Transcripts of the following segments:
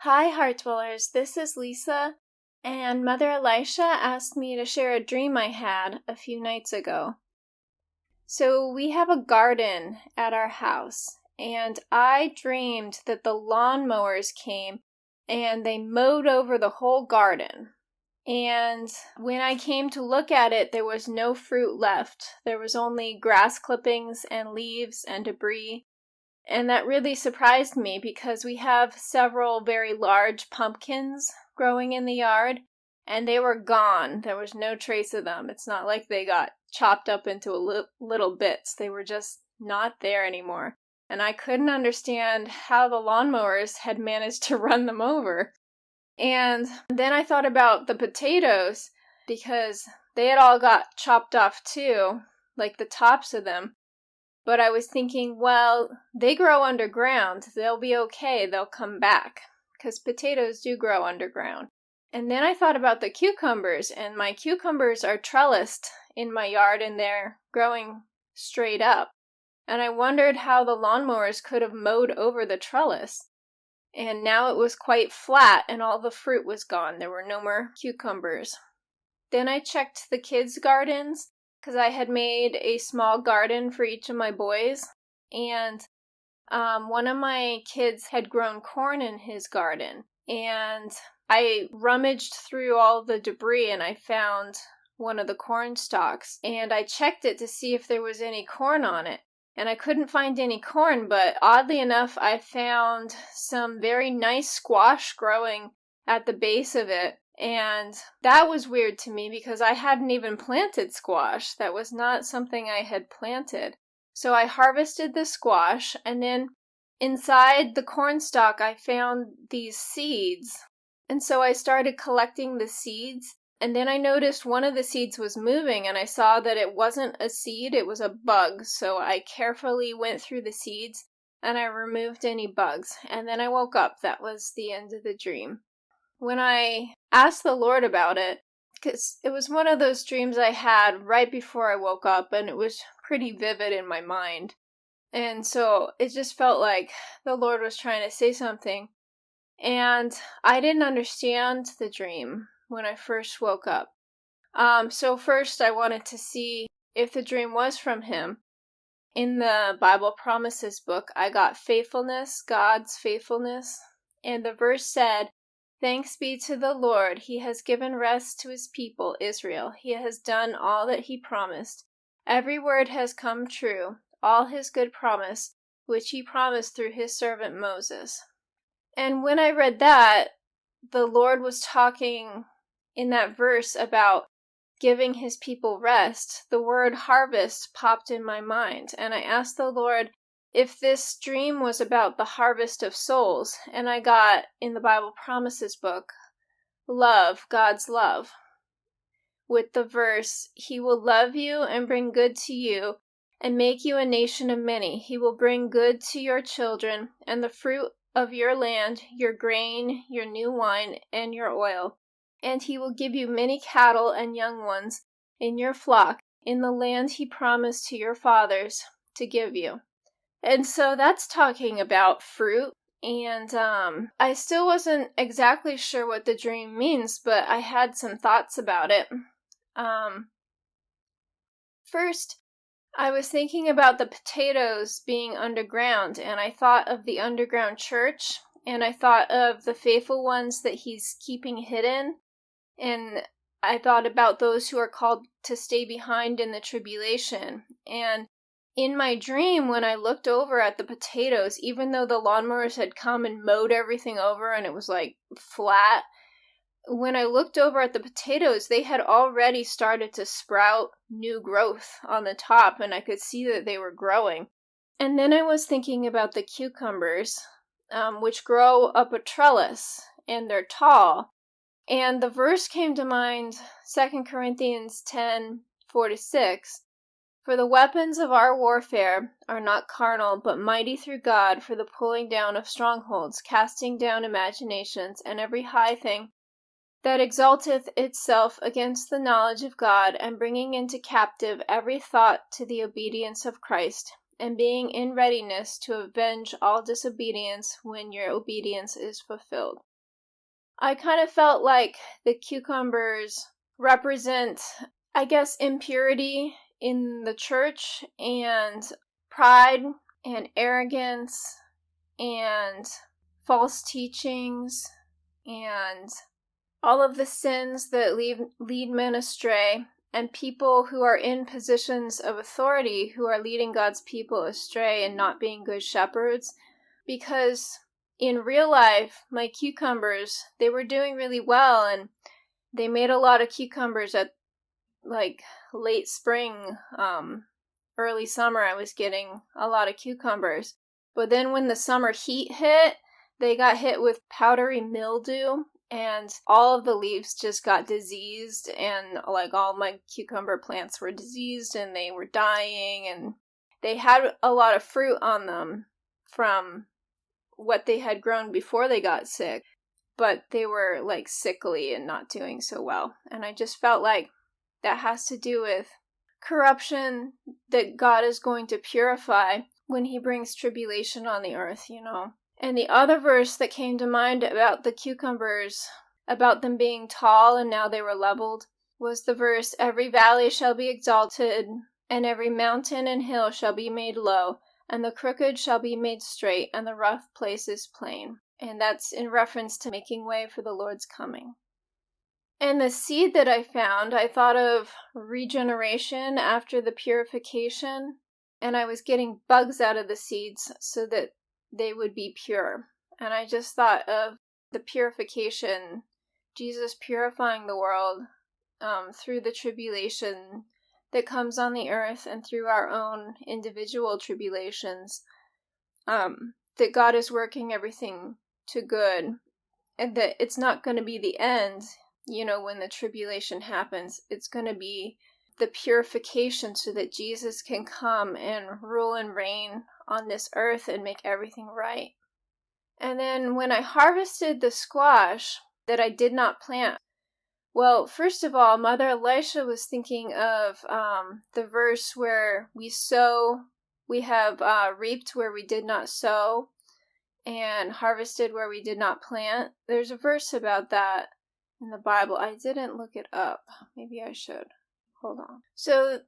Hi, Heartdwellers. This is Lisa, and Mother Elisha asked me to share a dream I had a few nights ago. So, we have a garden at our house, and I dreamed that the lawnmowers came and they mowed over the whole garden. And when I came to look at it, there was no fruit left. There was only grass clippings and leaves and debris. And that really surprised me because we have several very large pumpkins growing in the yard, and they were gone. There was no trace of them. It's not like they got chopped up into little bits. They were just not there anymore. And I couldn't understand how the lawnmowers had managed to run them over. And then I thought about the potatoes because they had all got chopped off too, like the tops of them. But I was thinking, well, they grow underground. They'll be okay. They'll come back. Because potatoes do grow underground. And then I thought about the cucumbers. And my cucumbers are trellised in my yard. And they're growing straight up. And I wondered how the lawnmowers could have mowed over the trellis. And now it was quite flat. And all the fruit was gone. There were no more cucumbers. Then I checked the kids' gardens, because I had made a small garden for each of my boys, and one of my kids had grown corn in his garden, and I rummaged through all the debris and I found one of the corn stalks, and I checked it to see if there was any corn on it, and I couldn't find any corn, but oddly enough, I found some very nice squash growing at the base of it. And that was weird to me because I hadn't even planted squash. That was not something I had planted. So I harvested the squash, and then inside the corn stalk I found these seeds. And so I started collecting the seeds, and then I noticed one of the seeds was moving, and I saw that it wasn't a seed, it was a bug. So I carefully went through the seeds, and I removed any bugs. And then I woke up. That was the end of the dream. When I asked the Lord about it, because it was one of those dreams I had right before I woke up, and it was pretty vivid in my mind. And so it just felt like the Lord was trying to say something. And I didn't understand the dream when I first woke up. So first I wanted to see if the dream was from Him. In the Bible Promises book, I got faithfulness, God's faithfulness. And the verse said, "Thanks be to the Lord, He has given rest to His people, Israel. He has done all that He promised. Every word has come true, all His good promise, which He promised through His servant Moses." And when I read that, the Lord was talking in that verse about giving His people rest. The word harvest popped in my mind, and I asked the Lord if this dream was about the harvest of souls, and I got, in the Bible Promises book, love, God's love, with the verse, "He will love you and bring good to you, and make you a nation of many. He will bring good to your children, and the fruit of your land, your grain, your new wine, and your oil. And He will give you many cattle and young ones in your flock, in the land He promised to your fathers to give you." And so that's talking about fruit, and I still wasn't exactly sure what the dream means, but I had some thoughts about it. First, I was thinking about the potatoes being underground, and I thought of the underground church, and I thought of the faithful ones that He's keeping hidden, and I thought about those who are called to stay behind in the tribulation. And in my dream, when I looked over at the potatoes, even though the lawnmowers had come and mowed everything over and it was like flat, when I looked over at the potatoes, they had already started to sprout new growth on the top, and I could see that they were growing. And then I was thinking about the cucumbers, which grow up a trellis, and they're tall. And the verse came to mind, 2 Corinthians 10:4-6. "For the weapons of our warfare are not carnal, but mighty through God for the pulling down of strongholds, casting down imaginations, and every high thing that exalteth itself against the knowledge of God, and bringing into captive every thought to the obedience of Christ, and being in readiness to avenge all disobedience when your obedience is fulfilled." I kind of felt like the cucumbers represent, I guess, impurity in the church and pride and arrogance and false teachings and all of the sins that lead men astray, and people who are in positions of authority who are leading God's people astray and not being good shepherds. Because in real life, my cucumbers, they were doing really well, and they made a lot of cucumbers at like late spring, early summer. I was getting a lot of cucumbers. But then when the summer heat hit, they got hit with powdery mildew, and all of the leaves just got diseased, and like all my cucumber plants were diseased and they were dying, and they had a lot of fruit on them from what they had grown before they got sick, but they were like sickly and not doing so well. And I just felt like that has to do with corruption that God is going to purify when he brings tribulation on the earth, you know. And the other verse that came to mind about the cucumbers, about them being tall and now they were leveled, was the verse, "Every valley shall be exalted, and every mountain and hill shall be made low, and the crooked shall be made straight, and the rough places plain." And that's in reference to making way for the Lord's coming. And the seed that I found, I thought of regeneration after the purification, and I was getting bugs out of the seeds so that they would be pure. And I just thought of the purification, Jesus purifying the world through the tribulation that comes on the earth and through our own individual tribulations, that God is working everything to good, and that it's not going to be the end, you know, when the tribulation happens. It's going to be the purification so that Jesus can come and rule and reign on this earth and make everything right. And then when I harvested the squash that I did not plant, well, first of all, Mother Elisha was thinking of the verse where we have reaped where we did not sow and harvested where we did not plant. There's a verse about that in the Bible. I didn't look it up. Maybe I should. Hold on. So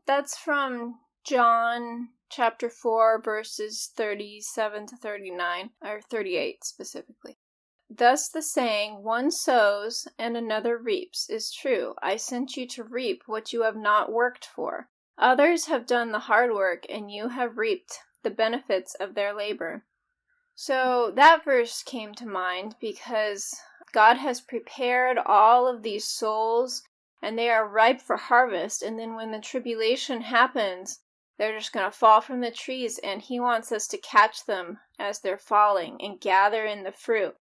that's from John chapter 4, verses 37 to 39, or 38 specifically. "Thus the saying, one sows and another reaps, is true. I sent you to reap what you have not worked for. Others have done the hard work, and you have reaped the benefits of their labor." So that verse came to mind because God has prepared all of these souls, and they are ripe for harvest. And then when the tribulation happens, they're just going to fall from the trees, and he wants us to catch them as they're falling and gather in the fruit.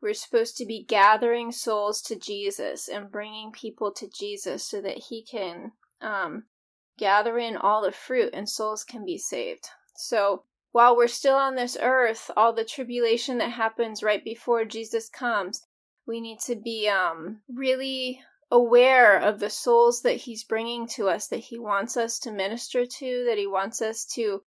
We're supposed to be gathering souls to Jesus and bringing people to Jesus so that he can gather in all the fruit and souls can be saved. So while we're still on this earth, all the tribulation that happens right before Jesus comes, we need to be really aware of the souls that he's bringing to us, that he wants us to minister to, that he wants us to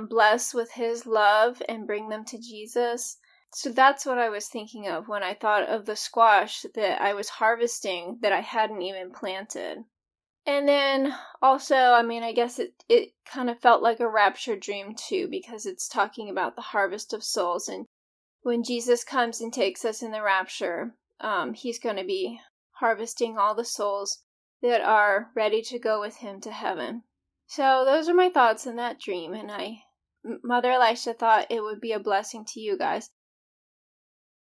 bless with his love and bring them to Jesus. So that's what I was thinking of when I thought of the squash that I was harvesting that I hadn't even planted. And then also, I guess it kind of felt like a rapture dream too, because it's talking about the harvest of souls. And when Jesus comes and takes us in the rapture, he's going to be harvesting all the souls that are ready to go with him to heaven. So those are my thoughts in that dream, and Mother Elisha thought it would be a blessing to you guys.